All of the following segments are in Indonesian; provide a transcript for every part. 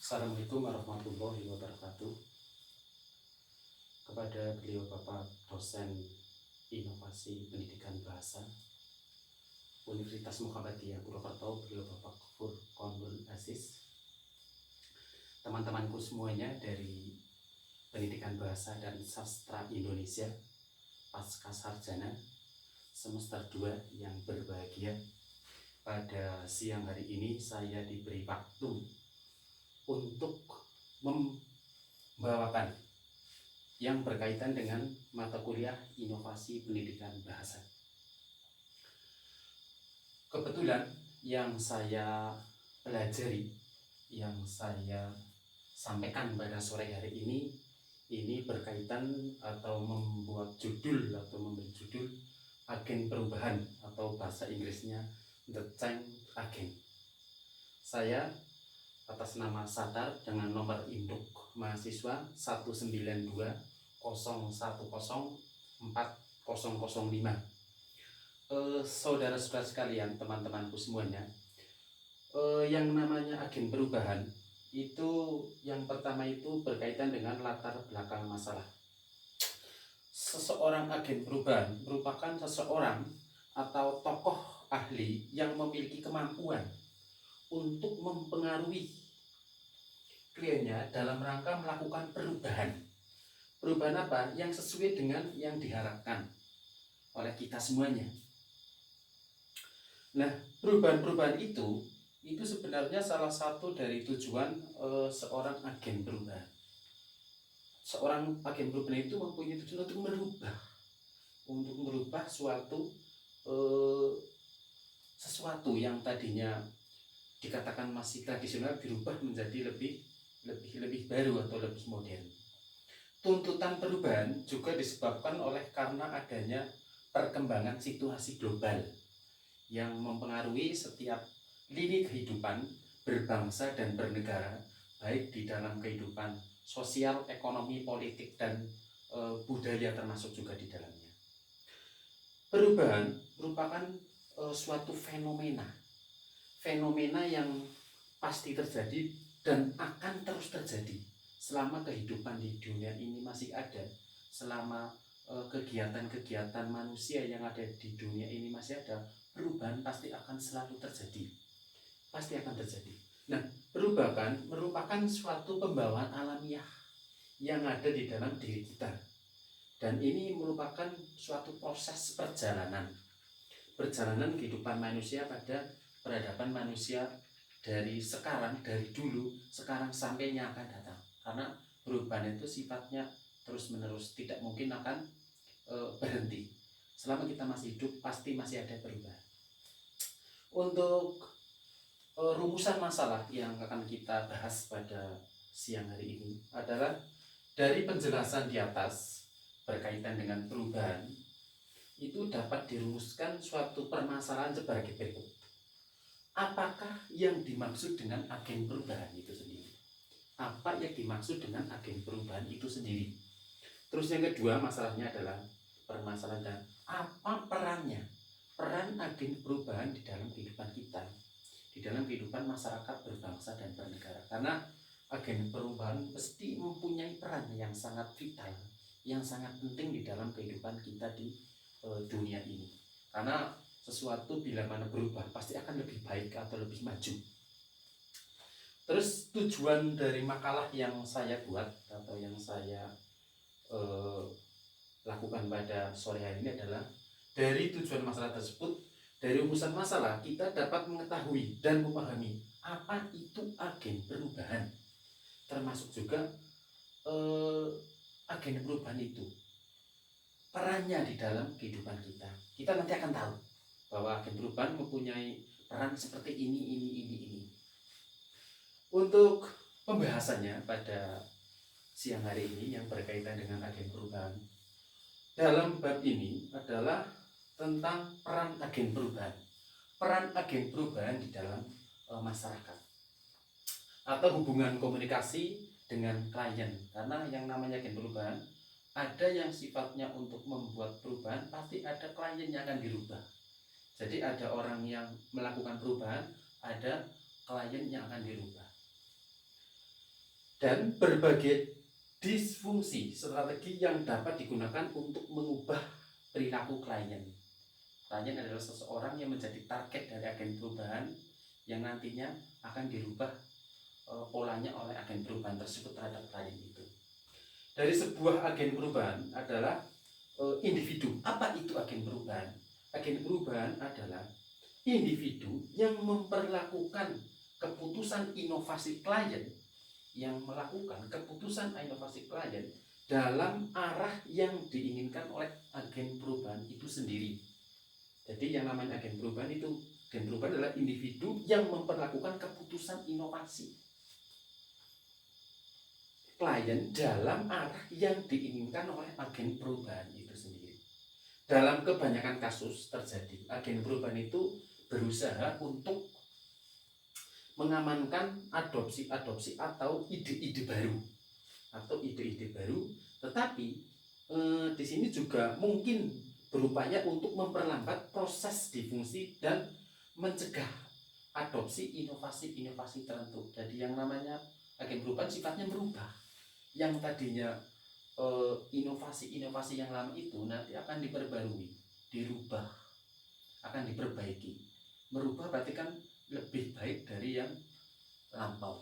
Assalamualaikum warahmatullahi wabarakatuh. Kepada beliau Bapak dosen Inovasi Pendidikan Bahasa Universitas Muhammadiyah Purwokerto, beliau Bapak Gufur Konbul Aziz, teman-temanku semuanya dari Pendidikan Bahasa dan Sastra Indonesia Pasca Sarjana semester 2 yang berbahagia. Pada siang hari ini saya diberi waktu untuk membawakan yang berkaitan dengan mata kuliah Inovasi Pendidikan Bahasa. Kebetulan yang saya pelajari, yang saya sampaikan pada sore hari ini berkaitan atau membuat judul atau memberi judul Agen Perubahan atau bahasa Inggrisnya The Change Agent. Saya atas nama Satar dengan nomor induk mahasiswa 19201040005. Saudara-saudara sekalian, teman-temanku semuanya, yang namanya agen perubahan itu yang pertama itu berkaitan dengan latar belakang masalah. Seseorang agen perubahan merupakan seseorang atau tokoh ahli yang memiliki kemampuan untuk mempengaruhi kliennya dalam rangka melakukan perubahan. Perubahan apa? Yang sesuai dengan yang diharapkan oleh kita semuanya. Nah, perubahan-perubahan itu sebenarnya salah satu dari tujuan seorang agen perubahan. Seorang agen perubahan itu mempunyai tujuan untuk merubah sesuatu yang tadinya dikatakan masih tradisional dirubah menjadi lebih baru atau lebih modern. Tuntutan perubahan juga disebabkan oleh karena adanya perkembangan situasi global yang mempengaruhi setiap lini kehidupan berbangsa dan bernegara, baik di dalam kehidupan sosial, ekonomi, politik, dan budaya termasuk juga di dalamnya. Perubahan merupakan suatu fenomena yang pasti terjadi dan akan terus terjadi selama kehidupan di dunia ini masih ada, selama kegiatan-kegiatan manusia yang ada di dunia ini masih ada. Perubahan pasti akan selalu terjadi, pasti akan terjadi. Nah, perubahan merupakan suatu pembawaan alamiah yang ada di dalam diri kita, dan ini merupakan suatu proses perjalanan kehidupan manusia pada peradaban manusia dari dulu, sekarang sampai yang akan datang. Karena perubahan itu sifatnya terus menerus, tidak mungkin akan berhenti. Selama kita masih hidup pasti masih ada perubahan. Untuk rumusan masalah yang akan kita bahas pada siang hari ini adalah dari penjelasan di atas berkaitan dengan perubahan itu dapat dirumuskan suatu permasalahan sebagai berikut. Apakah yang dimaksud dengan agen perubahan itu sendiri? Apa yang dimaksud dengan agen perubahan itu sendiri? Terus yang kedua masalahnya adalah permasalahan apa perannya? Peran agen perubahan di dalam kehidupan kita, di dalam kehidupan masyarakat berbangsa dan bernegara. Karena agen perubahan mesti mempunyai peran yang sangat vital, yang sangat penting di dalam kehidupan kita di dunia ini. Karena sesuatu bila mana berubah pasti akan lebih baik atau lebih maju. Terus tujuan dari makalah yang saya buat atau yang saya lakukan pada sore hari ini adalah dari tujuan masalah tersebut, dari rumusan masalah kita dapat mengetahui dan memahami apa itu agen perubahan, termasuk juga agen perubahan itu perannya di dalam kehidupan kita. Kita nanti akan tahu bahwa agen perubahan mempunyai peran seperti ini. Untuk pembahasannya pada siang hari ini yang berkaitan dengan agen perubahan dalam bab ini adalah tentang peran agen perubahan. Peran agen perubahan di dalam masyarakat atau hubungan komunikasi dengan klien. Karena yang namanya agen perubahan ada yang sifatnya untuk membuat perubahan, pasti ada klien yang akan dirubah. Jadi ada orang yang melakukan perubahan, ada klien yang akan dirubah. dan berbagai disfungsi strategi yang dapat digunakan untuk mengubah perilaku klien. Klien adalah seseorang yang menjadi target dari agen perubahan yang nantinya akan dirubah polanya oleh agen perubahan tersebut terhadap klien itu. Dari sebuah agen perubahan adalah individu. Apa itu agen perubahan? Agen perubahan adalah individu yang memperlakukan keputusan inovasi klien, yang melakukan keputusan inovasi klien dalam arah yang diinginkan oleh agen perubahan itu sendiri. Jadi yang namanya agen perubahan adalah individu yang memperlakukan keputusan inovasi klien dalam arah yang diinginkan oleh agen perubahan itu sendiri. Dalam kebanyakan kasus terjadi, agen perubahan itu berusaha untuk mengamankan adopsi-adopsi atau ide-ide baru, tetapi di sini juga mungkin berupaya untuk memperlambat proses difungsi dan mencegah adopsi inovasi-inovasi tertentu. Jadi yang namanya agen perubahan sifatnya merubah. Yang tadinya inovasi-inovasi yang lama itu nanti akan diperbarui, dirubah, akan diperbaiki. Merubah berarti kan lebih baik dari yang lampau.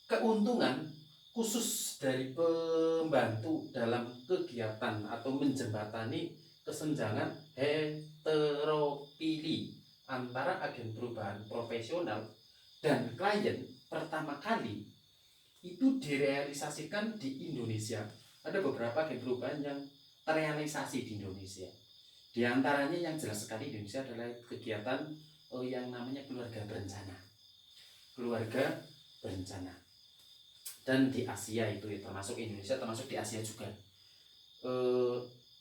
Keuntungan khusus dari pembantu dalam kegiatan atau menjembatani kesenjangan heteropili antara agen perubahan profesional dan klien pertama kali itu direalisasikan di Indonesia. Ada beberapa agen perubahan yang terrealisasi di Indonesia. Di antaranya yang jelas sekali di Indonesia adalah kegiatan yang namanya keluarga berencana. Keluarga berencana. Dan di Asia itu ya, termasuk Indonesia, termasuk di Asia juga.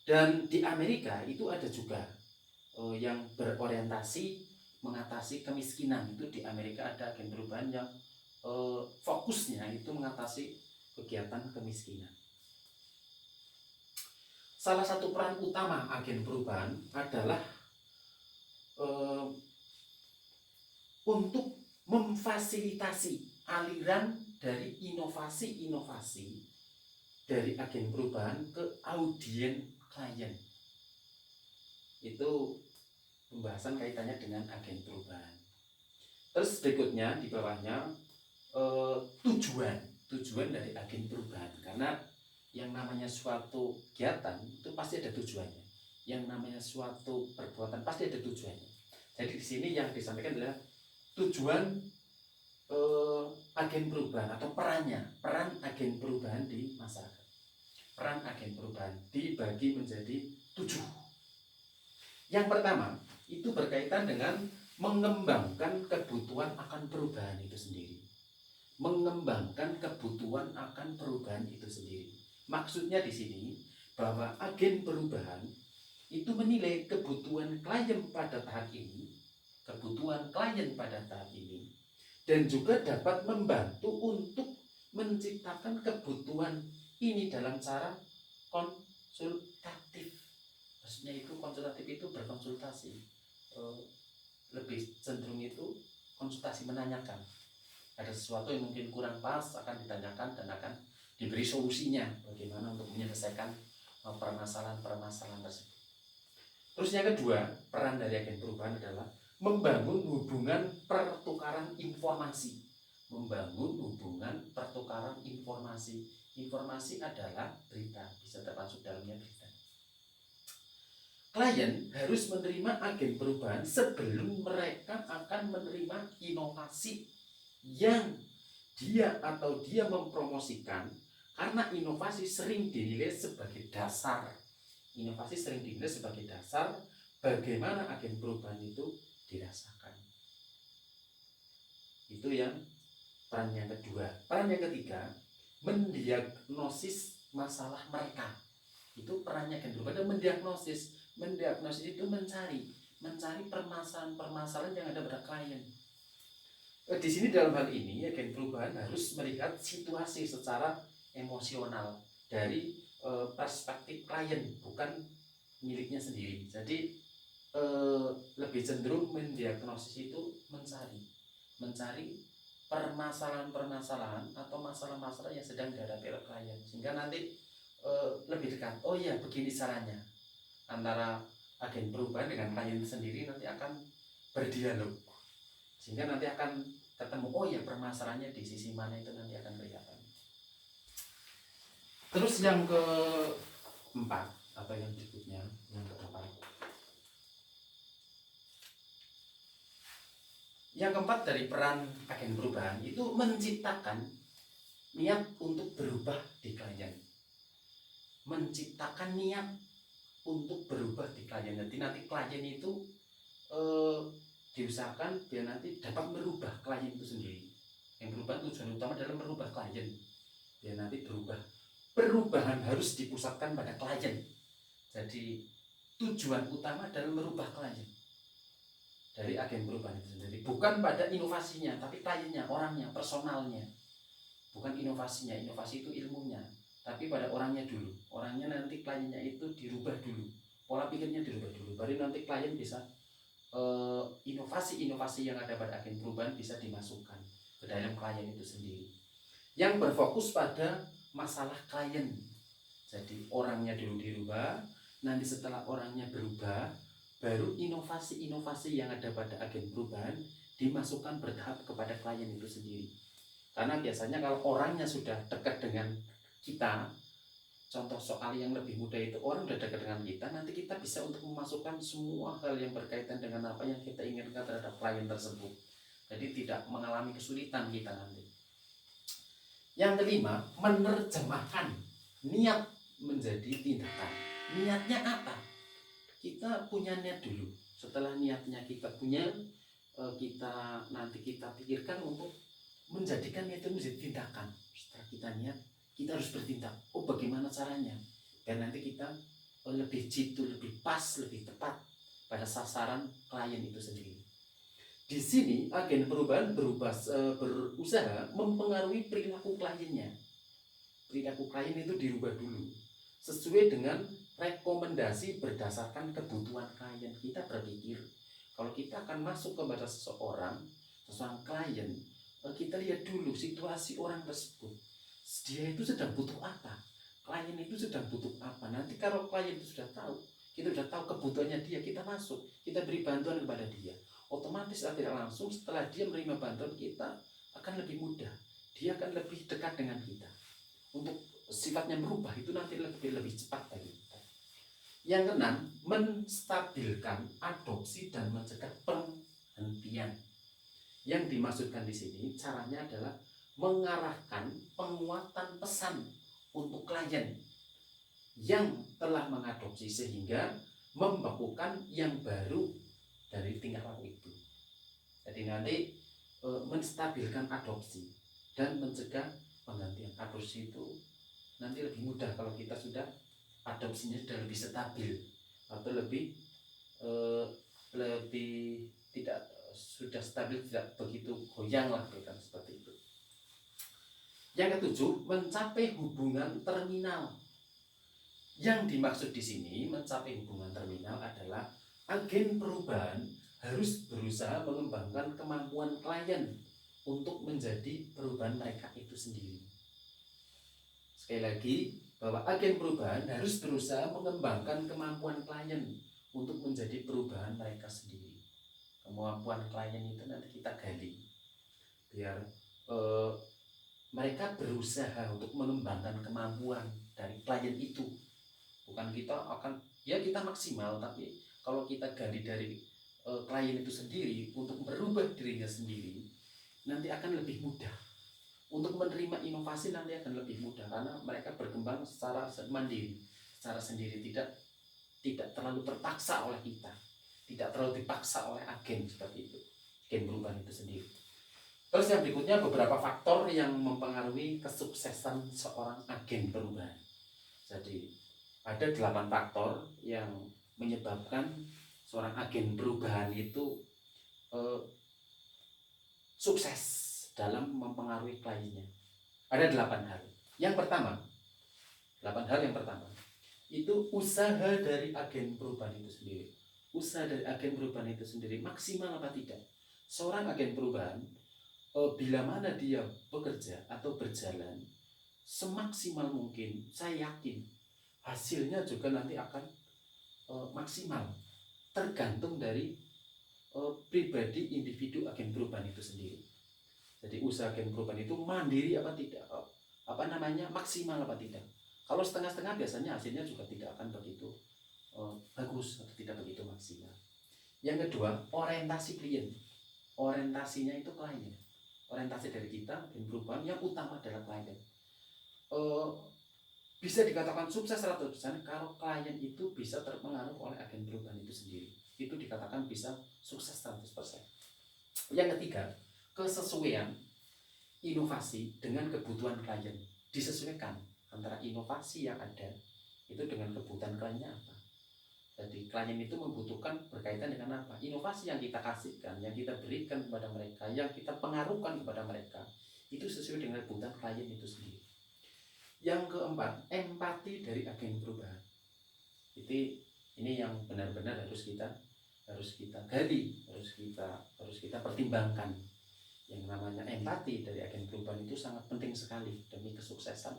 Dan di Amerika itu ada juga yang berorientasi mengatasi kemiskinan. Itu di Amerika ada agen perubahan yang fokusnya itu mengatasi kegiatan kemiskinan. Salah satu peran utama agen perubahan adalah untuk memfasilitasi aliran dari inovasi-inovasi dari agen perubahan ke audien klien. Itu pembahasan kaitannya dengan agen perubahan. Terus berikutnya di bawahnya tujuan dari agen perubahan, karena yang namanya suatu kegiatan itu pasti ada tujuannya. Yang namanya suatu perbuatan pasti ada tujuannya. Jadi di sini yang disampaikan adalah tujuan agen perubahan atau peran agen perubahan di masyarakat. Peran agen perubahan dibagi menjadi 7. Yang pertama itu berkaitan dengan mengembangkan kebutuhan akan perubahan itu sendiri. Mengembangkan kebutuhan akan perubahan itu sendiri. Maksudnya di sini bahwa agen perubahan itu menilai kebutuhan klien pada tahap ini, dan juga dapat membantu untuk menciptakan kebutuhan ini dalam cara konsultatif. Maksudnya itu konsultatif itu berkonsultasi, lebih cenderung itu konsultasi, menanyakan. Ada sesuatu yang mungkin kurang pas akan ditanyakan dan akan diberi solusinya bagaimana untuk menyelesaikan permasalahan-permasalahan tersebut. Terus yang kedua, peran dari agen perubahan adalah membangun hubungan pertukaran informasi. Informasi adalah berita, bisa termasuk dalamnya berita. Klien harus menerima agen perubahan sebelum mereka akan menerima inovasi yang dia mempromosikan, karena inovasi sering dinilai sebagai dasar. Bagaimana agen perubahan itu dirasakan. Itu yang peran yang kedua. Peran yang ketiga, mendiagnosis masalah mereka. Itu perannya agen perubahan, mendiagnosis itu mencari permasalahan-permasalahan yang ada pada klien. Di sini dalam hal ini agen perubahan harus melihat situasi secara emosional dari perspektif klien, bukan miliknya sendiri. Jadi lebih cenderung mendiagnosis itu mencari permasalahan-permasalahan atau masalah-masalah yang sedang dihadapi oleh klien, sehingga nanti lebih dekat. Oh iya, begini caranya. Antara agen perubahan dengan klien sendiri nanti akan berdialog, sehingga nanti akan ketemu, oh ya permasalahannya di sisi mana, itu nanti akan kelihatan. Terus yang keempat atau yang berikutnya, yang keempat. Yang keempat dari peran agen perubahan itu menciptakan niat untuk berubah di klien. Menciptakan niat untuk berubah di klien. Jadi nanti klien itu diusahakan biar nanti dapat merubah klien itu sendiri. Yang berubah tujuan utama adalah merubah klien biar nanti berubah. Perubahan harus dipusatkan pada klien. Jadi tujuan utama adalah merubah klien dari agen perubahan itu sendiri, bukan pada inovasinya, tapi kliennya, orangnya, personalnya. Bukan inovasinya, inovasi itu ilmunya, tapi pada orangnya dulu. Orangnya nanti kliennya itu dirubah dulu, pola pikirnya dirubah dulu, baru nanti klien bisa inovasi-inovasi yang ada pada agen perubahan bisa dimasukkan ke dalam klien itu sendiri, yang berfokus pada masalah klien. Jadi orangnya dulu dirubah, nanti setelah orangnya berubah, baru inovasi-inovasi yang ada pada agen perubahan dimasukkan bertahap kepada klien itu sendiri. Karena biasanya kalau orangnya sudah dekat dengan kita, contoh soal yang lebih mudah itu, orang sudah dekat dengan kita, nanti kita bisa untuk memasukkan semua hal yang berkaitan dengan apa yang kita inginkan terhadap klien tersebut. Jadi tidak mengalami kesulitan kita nanti. Yang kelima, menerjemahkan niat menjadi tindakan. Niatnya apa? Kita punya niat dulu. Setelah niatnya kita punya, kita pikirkan untuk menjadikan niat itu menjadi tindakan. Setelah kita niat, kita harus bertindak. Oh, bagaimana caranya? Dan nanti kita lebih jitu, lebih pas, lebih tepat pada sasaran klien itu sendiri. Di sini agen perubahan berusaha mempengaruhi perilaku kliennya. Perilaku klien itu dirubah dulu sesuai dengan rekomendasi berdasarkan kebutuhan klien. Kita berpikir kalau kita akan masuk kepada seseorang klien, kita lihat dulu situasi orang tersebut. Dia itu sedang butuh apa? Klien itu sedang butuh apa? Nanti kalau klien itu sudah tahu, kita sudah tahu kebutuhannya dia, kita masuk, kita beri bantuan kepada dia. Otomatis tidak langsung setelah dia menerima bantuan kita akan lebih mudah. Dia akan lebih dekat dengan kita. Untuk sifatnya merubah itu nanti lebih cepat bagi kita. Yang keenam, menstabilkan adopsi dan mencegah penghentian. Yang dimaksudkan di sini caranya adalah mengarahkan penguatan pesan untuk klien yang telah mengadopsi sehingga membakukan yang baru dari tingkah laku itu. Jadi nanti menstabilkan adopsi dan mencegah penggantian. Adopsi itu nanti lebih mudah kalau kita sudah adopsinya sudah lebih stabil atau lebih tidak sudah stabil, tidak begitu goyang lah, kan seperti itu. Yang ketujuh, mencapai hubungan terminal. Yang dimaksud di sini mencapai hubungan terminal adalah agen perubahan harus berusaha mengembangkan kemampuan klien untuk menjadi perubahan mereka itu sendiri. Sekali lagi, bahwa agen perubahan harus berusaha mengembangkan kemampuan klien untuk menjadi perubahan mereka sendiri. Kemampuan klien itu nanti kita gali biar mereka berusaha untuk mengembangkan kemampuan dari klien itu. Bukan kita akan, ya kita maksimal, tapi kalau kita gali dari klien itu sendiri untuk merubah dirinya sendiri, nanti akan lebih mudah. Untuk menerima inovasi nanti akan lebih mudah karena mereka berkembang secara mandiri, secara sendiri, tidak terlalu terpaksa oleh kita, tidak terlalu dipaksa oleh agen seperti itu, agen perubahan itu sendiri. Terus yang berikutnya, beberapa faktor yang mempengaruhi kesuksesan seorang agen perubahan. Jadi ada 8 faktor yang menyebabkan seorang agen perubahan itu sukses dalam mempengaruhi kliennya. Ada 8 hal. Yang pertama, 8 hal yang pertama itu usaha dari agen perubahan itu sendiri. Usaha dari agen perubahan itu sendiri maksimal apa tidak? Seorang agen perubahan bila mana dia bekerja atau berjalan semaksimal mungkin, saya yakin hasilnya juga nanti akan maksimal, tergantung dari pribadi individu agen perubahan itu sendiri. Jadi usaha agen perubahan itu mandiri apa tidak, maksimal apa tidak. Kalau setengah-setengah biasanya hasilnya juga tidak akan begitu bagus atau tidak begitu maksimal. Yang kedua, orientasi klien. Orientasinya itu klien. Orientasi dari kita agen perubahan yang utama adalah klien. Bisa dikatakan sukses 100% kalau klien itu bisa terpengaruh oleh agen perubahan itu sendiri. Itu dikatakan bisa sukses 100%. Yang ketiga, kesesuaian inovasi dengan kebutuhan klien. Disesuaikan antara inovasi yang ada itu dengan kebutuhan kliennya apa. Jadi klien itu membutuhkan berkaitan dengan apa? Inovasi yang kita kasihkan, yang kita berikan kepada mereka, yang kita pengaruhkan kepada mereka, itu sesuai dengan kebutuhan klien itu sendiri. Yang keempat, empati dari agen perubahan. Ini yang benar-benar harus kita gali, harus kita pertimbangkan. Yang namanya empati dari agen perubahan itu sangat penting sekali demi kesuksesan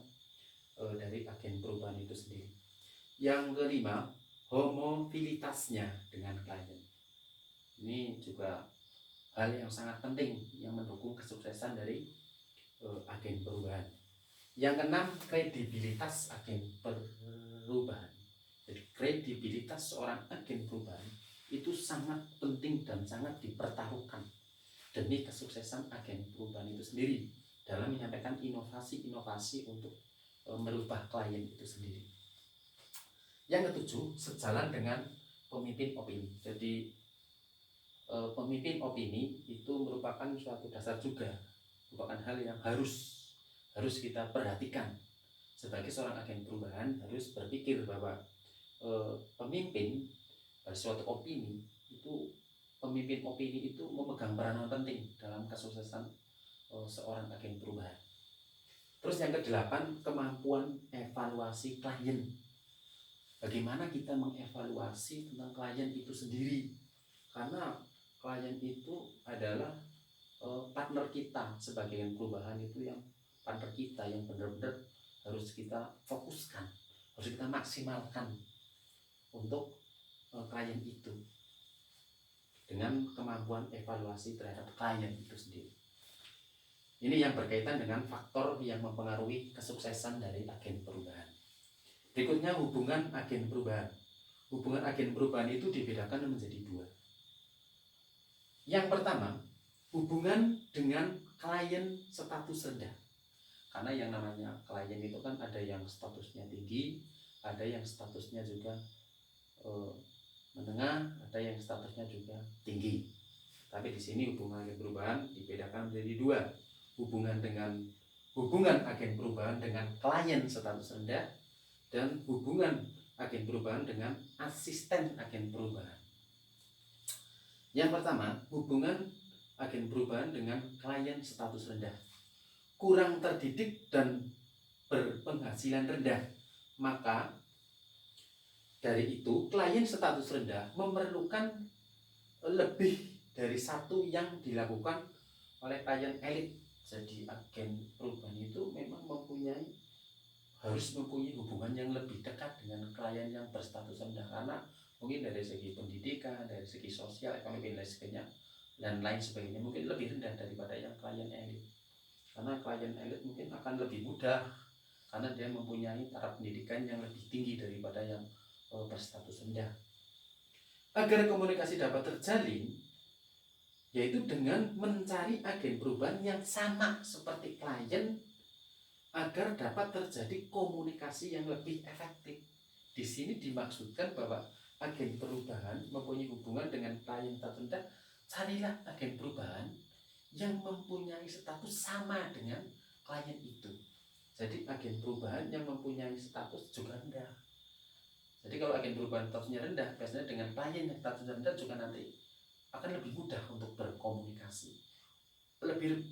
dari agen perubahan itu sendiri. Yang kelima, homofilitasnya dengan klien. Ini juga hal yang sangat penting yang mendukung kesuksesan dari agen perubahan. Yang keenam, kredibilitas agen perubahan. Jadi kredibilitas seorang agen perubahan itu sangat penting dan sangat dipertaruhkan demi kesuksesan agen perubahan itu sendiri dalam menyampaikan inovasi-inovasi untuk merubah klien itu sendiri. Yang ketujuh, sejalan dengan pemimpin opini. Jadi pemimpin opini itu merupakan suatu dasar juga, merupakan hal yang harus kita perhatikan. Sebagai seorang agen perubahan harus berpikir bahwa pemimpin pada suatu opini itu, pemimpin opini itu memegang peranan penting dalam kesuksesan seorang agen perubahan. Terus yang kedelapan, kemampuan evaluasi klien. Bagaimana kita mengevaluasi tentang klien itu sendiri, karena klien itu adalah partner kita sebagai agen perubahan, itu yang partner kita yang benar-benar harus kita fokuskan, harus kita maksimalkan untuk klien itu dengan kemampuan evaluasi terhadap klien itu sendiri. Ini yang berkaitan dengan faktor yang mempengaruhi kesuksesan dari agen perubahan. Berikutnya, hubungan agen perubahan. Hubungan agen perubahan itu dibedakan menjadi dua. Yang pertama, hubungan dengan klien status rendah. Karena yang namanya klien itu kan ada yang statusnya tinggi, ada yang statusnya juga menengah, ada yang statusnya juga tinggi. Tapi di sini hubungan agen perubahan dibedakan menjadi dua. Hubungan agen perubahan dengan klien status rendah dan hubungan agen perubahan dengan asisten agen perubahan. Yang pertama, hubungan agen perubahan dengan klien status rendah. Kurang terdidik dan berpenghasilan rendah. Maka dari itu klien status rendah memerlukan lebih dari satu yang dilakukan oleh klien elit. Jadi agen perubahan itu memang harus mempunyai hubungan yang lebih dekat dengan klien yang berstatus rendah, karena mungkin dari segi pendidikan, dari segi sosial, ekonomi dan lain sebagainya mungkin lebih rendah daripada yang klien elit. Karena klien elit mungkin akan lebih mudah karena dia mempunyai taraf pendidikan yang lebih tinggi daripada yang berstatus rendah. Agar komunikasi dapat terjalin, yaitu dengan mencari agen perubahan yang sama seperti klien agar dapat terjadi komunikasi yang lebih efektif. Di sini dimaksudkan bahwa agen perubahan mempunyai hubungan dengan klien tertentu. Carilah agen perubahan yang mempunyai status sama dengan klien itu. Jadi agen perubahan yang mempunyai status juga rendah. Jadi kalau agen perubahan statusnya rendah, biasanya dengan klien yang statusnya rendah juga nanti akan lebih mudah untuk berkomunikasi, lebih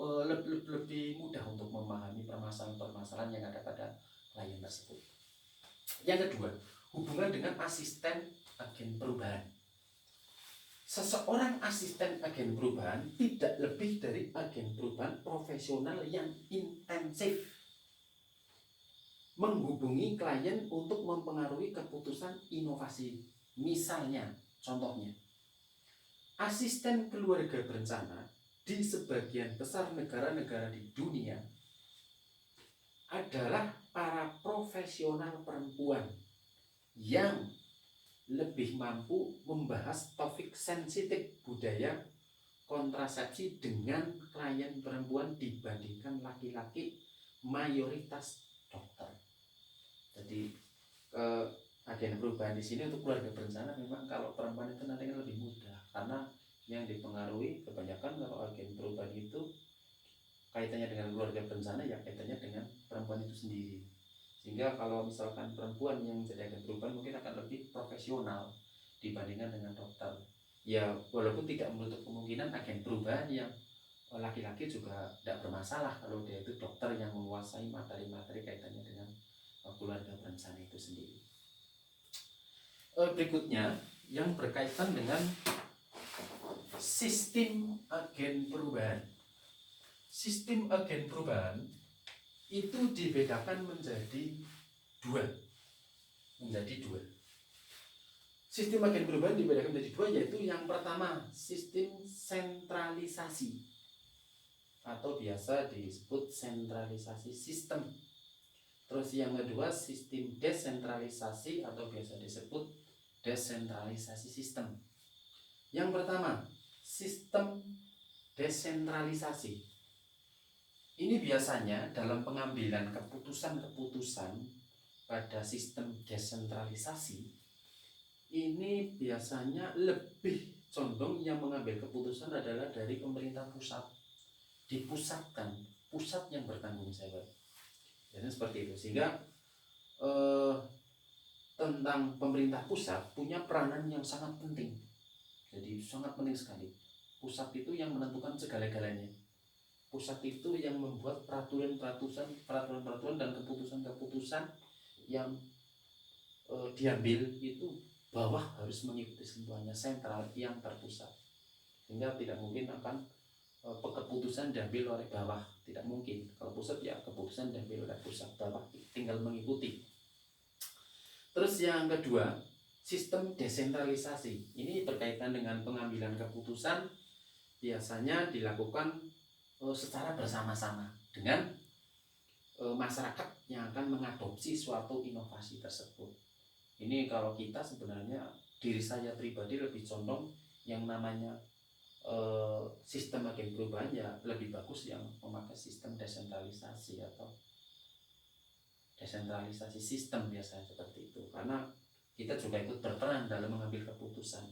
mudah untuk memahami permasalahan-permasalahan yang ada pada klien tersebut. Yang kedua, hubungan dengan asisten agen perubahan. seseorang asisten agen perubahan tidak lebih dari agen perubahan profesional yang intensif menghubungi klien untuk mempengaruhi keputusan inovasi. Misalnya, contohnya, asisten keluarga berencana di sebagian besar negara-negara di dunia adalah para profesional perempuan yang lebih mampu membahas topik sensitif budaya kontrasepsi dengan klien perempuan dibandingkan laki-laki mayoritas dokter. Jadi agen perubahan di sini untuk keluarga berencana memang kalau perempuan itu nanti lebih mudah, karena yang dipengaruhi kebanyakan kalau agen perubahan itu kaitannya dengan keluarga berencana ya kaitannya dengan perempuan itu sendiri. Sehingga kalau misalkan perempuan yang jadi agen perubahan mungkin akan lebih profesional dibandingkan dengan dokter. Ya walaupun tidak menutup kemungkinan agen perubahan yang laki-laki juga tidak bermasalah kalau dia itu dokter yang menguasai materi-materi kaitannya dengan keluarga berencana itu sendiri. Berikutnya yang berkaitan dengan sistem agen perubahan. Sistem agen perubahan itu dibedakan menjadi dua. Sistem agen perubahan dibedakan menjadi dua, yaitu yang pertama sistem sentralisasi atau biasa disebut sentralisasi sistem. Terus yang kedua sistem desentralisasi atau biasa disebut desentralisasi sistem. Yang pertama sistem desentralisasi. Ini biasanya dalam pengambilan keputusan-keputusan pada sistem desentralisasi ini biasanya lebih condong yang mengambil keputusan adalah dari pemerintah pusat, dipusatkan, pusat yang bertanggung jawab. Jadi seperti itu, sehingga tentang pemerintah pusat punya peranan yang sangat penting. Jadi sangat penting sekali. Pusat itu yang menentukan segala-galanya. Pusat itu yang membuat peraturan-peraturan dan keputusan-keputusan yang diambil itu bawah harus mengikuti semuanya, sentral yang terpusat. Sehingga tidak mungkin akan keputusan diambil oleh bawah, tidak mungkin. Kalau pusat ya keputusan diambil oleh pusat, bawah tinggal mengikuti. Terus yang kedua, sistem desentralisasi. Ini berkaitan dengan pengambilan keputusan biasanya dilakukan secara bersama-sama dengan masyarakat yang akan mengadopsi suatu inovasi tersebut. Ini kalau kita sebenarnya diri saya pribadi lebih condong yang namanya sistem agen perubahan ya lebih bagus yang memakai sistem desentralisasi atau desentralisasi sistem biasanya seperti itu, karena kita juga ikut berperan dalam mengambil keputusan.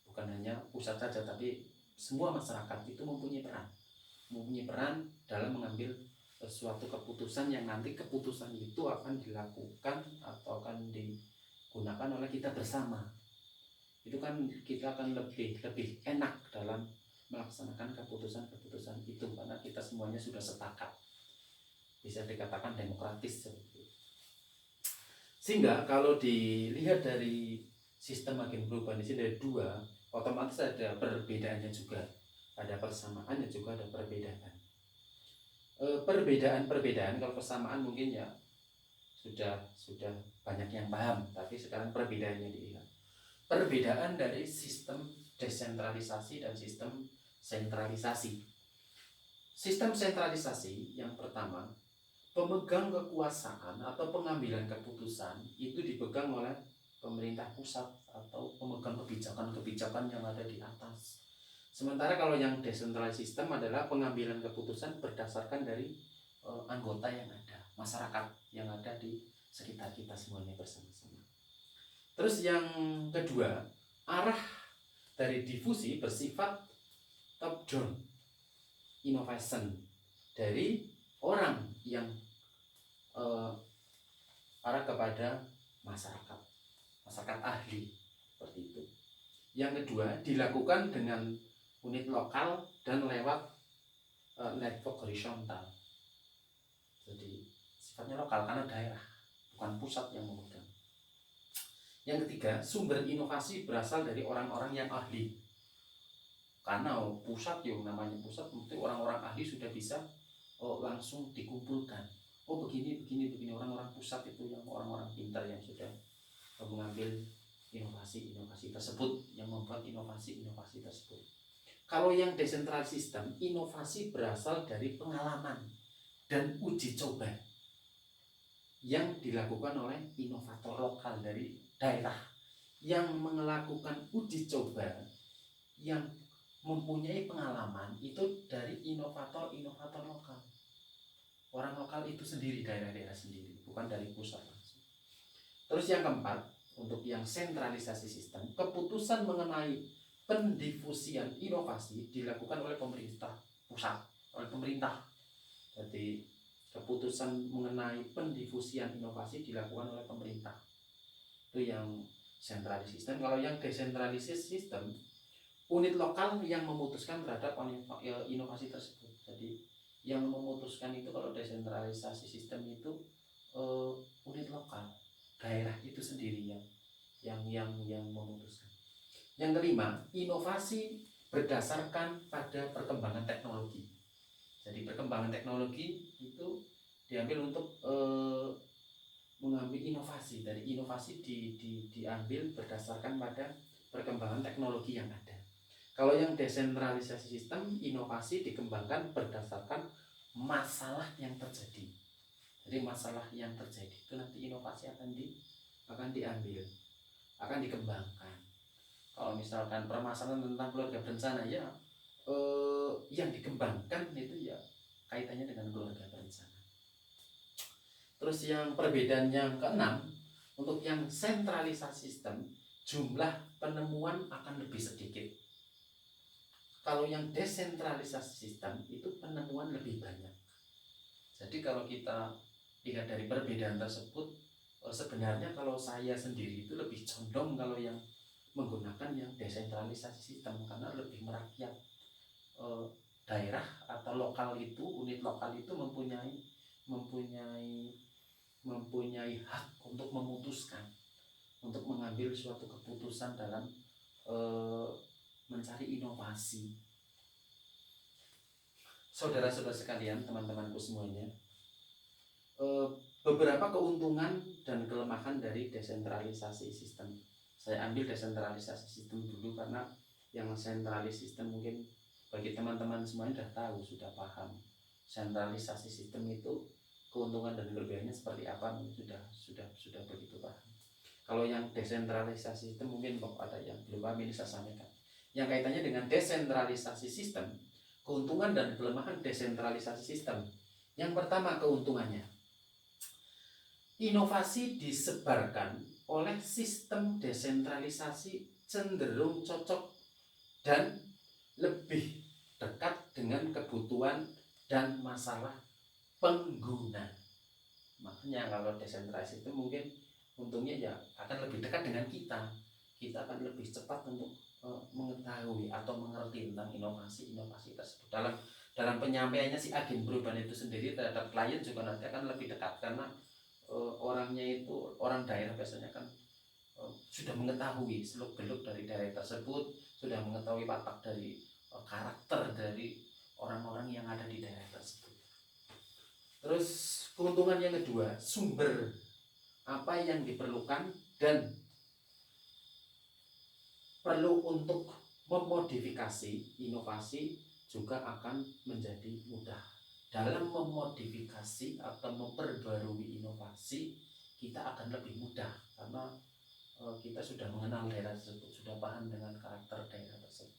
Bukan hanya pusat saja, tapi semua masyarakat itu mempunyai peran dalam mengambil suatu keputusan yang nanti keputusan itu akan dilakukan atau akan digunakan oleh kita bersama. Itu kan kita akan lebih enak dalam melaksanakan keputusan-keputusan itu karena kita semuanya sudah sepakat, bisa dikatakan demokratis seperti itu. Sehingga kalau dilihat dari sistem agen perubahan di sini ada dua, otomatis ada perbedaannya juga, ada persamaannya juga ada perbedaan. Perbedaan kalau persamaan mungkin ya sudah banyak yang paham, tapi sekarang perbedaannya dilihat. Perbedaan dari sistem desentralisasi dan sistem sentralisasi. Sistem sentralisasi yang pertama, pemegang kekuasaan atau pengambilan keputusan itu dipegang oleh pemerintah pusat atau pemegang kebijakan-kebijakan yang ada di atas. Sementara kalau yang desentralisasi sistem adalah pengambilan keputusan berdasarkan dari anggota yang ada, masyarakat yang ada di sekitar kita semuanya bersama-sama. Terus yang kedua, arah dari difusi bersifat top down innovation dari orang yang arah kepada masyarakat ahli seperti itu. Yang kedua, dilakukan dengan unit lokal dan lewat network horizontal. Jadi sifatnya lokal karena daerah, bukan pusat yang memegang. Yang ketiga, sumber inovasi berasal dari orang-orang yang ahli. Karena pusat namanya pusat, mungkin orang-orang ahli sudah bisa langsung dikumpulkan. Begini orang-orang pusat itu yang orang-orang pintar yang sudah mengambil inovasi tersebut, yang membuat inovasi tersebut. Kalau yang desentralized system, inovasi berasal dari pengalaman dan uji coba yang dilakukan oleh inovator lokal dari daerah yang melakukan uji coba, yang mempunyai pengalaman itu dari inovator lokal. Orang lokal itu sendiri, daerah-daerah sendiri, bukan dari pusat langsung. Terus yang keempat, untuk yang sentralisasi sistem, keputusan mengenai pendifusian inovasi dilakukan oleh pemerintah pusat, oleh pemerintah. Jadi keputusan mengenai pendifusian inovasi dilakukan oleh pemerintah. Itu yang sentralisasi sistem. Kalau yang desentralisasi sistem, unit lokal yang memutuskan terhadap inovasi tersebut. Jadi yang memutuskan itu kalau desentralisasi sistem itu unit lokal, daerah itu sendiri yang memutuskan. Yang kelima, inovasi berdasarkan pada perkembangan teknologi. Jadi perkembangan teknologi itu diambil untuk mengambil inovasi. Dari inovasi diambil berdasarkan pada perkembangan teknologi yang ada. Kalau yang desentralisasi sistem, inovasi dikembangkan berdasarkan masalah yang terjadi. Jadi masalah yang terjadi itu nanti inovasi akan diambil, akan dikembangkan. Kalau misalkan permasalahan tentang keluarga berencana, yang dikembangkan itu ya kaitannya dengan keluarga berencana. Terus yang perbedaan yang keenam, untuk yang sentralisasi sistem, jumlah penemuan akan lebih sedikit. Kalau yang desentralisasi sistem itu penemuan lebih banyak. Jadi kalau kita lihat dari perbedaan tersebut, sebenarnya kalau saya sendiri itu lebih condong kalau yang menggunakan yang desentralisasi sistem, karena lebih merakyat. Daerah atau lokal itu, unit lokal itu mempunyai hak untuk memutuskan, untuk mengambil suatu keputusan dalam mencari inovasi. Saudara-saudara sekalian, teman-temanku semuanya, beberapa keuntungan dan kelemahan dari desentralisasi sistem. Saya ambil desentralisasi sistem dulu karena yang sentralisasi sistem mungkin bagi teman-teman semuanya sudah tahu, sudah paham. Sentralisasi sistem itu keuntungan dan kelebihannya seperti apa, sudah begitu paham. Kalau yang desentralisasi sistem mungkin ada yang belum paham, ini saya sampaikan. Yang kaitannya dengan desentralisasi sistem, keuntungan dan kelemahan desentralisasi sistem. Yang pertama, keuntungannya, inovasi disebarkan oleh sistem desentralisasi cenderung cocok dan lebih dekat dengan kebutuhan dan masalah pengguna. Makanya kalau desentralisasi itu mungkin untungnya ya akan lebih dekat dengan kita akan lebih cepat untuk mengetahui atau mengerti tentang inovasi tersebut. Dalam penyampaiannya si agen perubahan itu sendiri terhadap klien juga nanti akan lebih dekat, karena orangnya itu orang daerah biasanya kan sudah mengetahui seluk-beluk dari daerah tersebut, sudah mengetahui watak dari karakter dari orang-orang yang ada di daerah tersebut. Terus keuntungan yang kedua, sumber apa yang diperlukan dan perlu untuk memodifikasi inovasi juga akan menjadi mudah. Dalam memodifikasi atau memperbarui inovasi, kita akan lebih mudah karena kita sudah mengenal daerah tersebut, sudah paham dengan karakter daerah tersebut.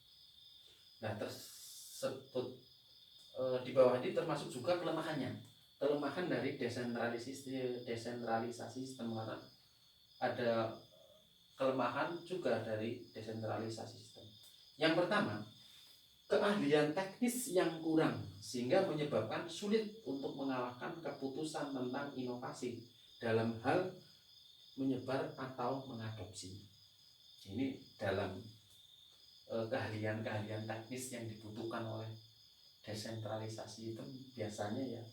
Nah, tersebut di bawah ini termasuk juga kelemahannya. Kelemahan dari desentralisasi sistem, karena ada kelemahan juga dari desentralisasi sistem. Yang pertama, keahlian teknis yang kurang sehingga menyebabkan sulit untuk mengalahkan keputusan tentang inovasi dalam hal menyebar atau mengadopsi. Ini dalam keahlian teknis yang dibutuhkan oleh desentralisasi itu biasanya ya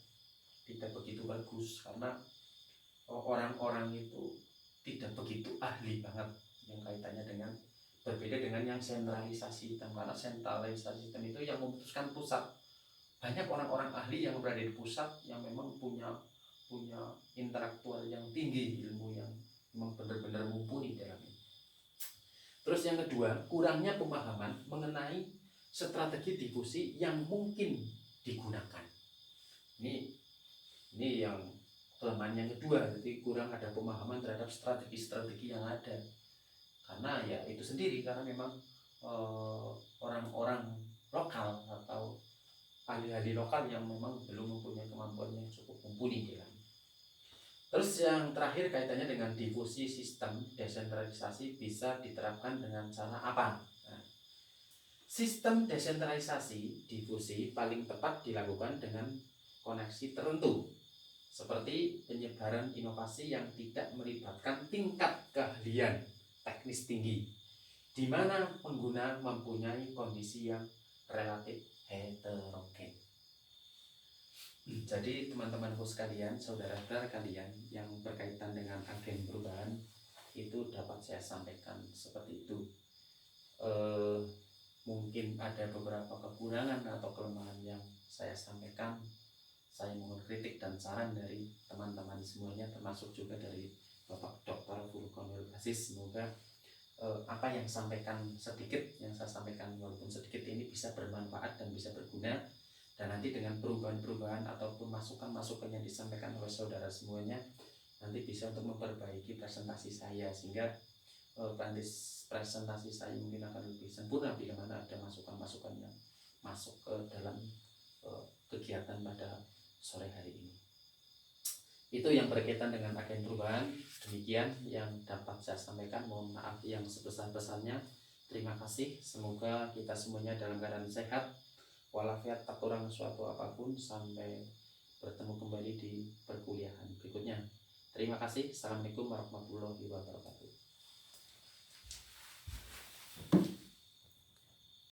tidak begitu bagus, karena orang-orang itu tidak begitu ahli banget yang kaitannya dengan, berbeda dengan yang sentralisasi sistem, karena sentralisasi sistem itu yang memutuskan pusat. Banyak orang-orang ahli yang berada di pusat yang memang punya intelektual yang tinggi, ilmu yang memang benar-benar mumpuni dalamnya. Terus yang kedua, kurangnya pemahaman mengenai strategi difusi yang mungkin digunakan. Ini yang kelemahan yang kedua, jadi kurang ada pemahaman terhadap strategi-strategi yang ada. Karena ya itu sendiri, karena memang orang-orang lokal atau ahli-ahli lokal yang memang belum mempunyai kemampuan yang cukup mumpuni dalam. Terus yang terakhir kaitannya dengan difusi sistem desentralisasi bisa diterapkan dengan cara apa? Nah, sistem desentralisasi difusi paling tepat dilakukan dengan koneksi tertentu, seperti penyebaran inovasi yang tidak melibatkan tingkat keahlian teknis tinggi, di mana pengguna mempunyai kondisi yang relatif heterogen. Jadi teman-temanku sekalian, saudara-saudara kalian yang berkaitan dengan agen perubahan itu dapat saya sampaikan seperti itu. Mungkin ada beberapa kekurangan atau kelemahan yang saya sampaikan. Saya mohon kritik dan saran dari teman-teman semuanya, termasuk juga dari Bapak Dr. Furqanul Aziz. Semoga apa yang sampaikan sedikit, yang saya sampaikan walaupun sedikit ini bisa bermanfaat dan bisa berguna, dan nanti dengan perubahan-perubahan ataupun masukan-masukan yang disampaikan oleh saudara semuanya nanti bisa untuk memperbaiki presentasi saya, sehingga presentasi saya mungkin akan lebih sempurna bila mana ada masukan-masukan yang masuk ke dalam kegiatan pada sore hari ini. Itu yang berkaitan dengan agen perubahan. Demikian yang dapat saya sampaikan. Mohon maaf yang sebesar-besarnya. Terima kasih. Semoga kita semuanya dalam keadaan sehat walafiat, tak kurang suatu apapun. Sampai bertemu kembali di perkuliahan berikutnya. Terima kasih. Assalamualaikum warahmatullahi wabarakatuh.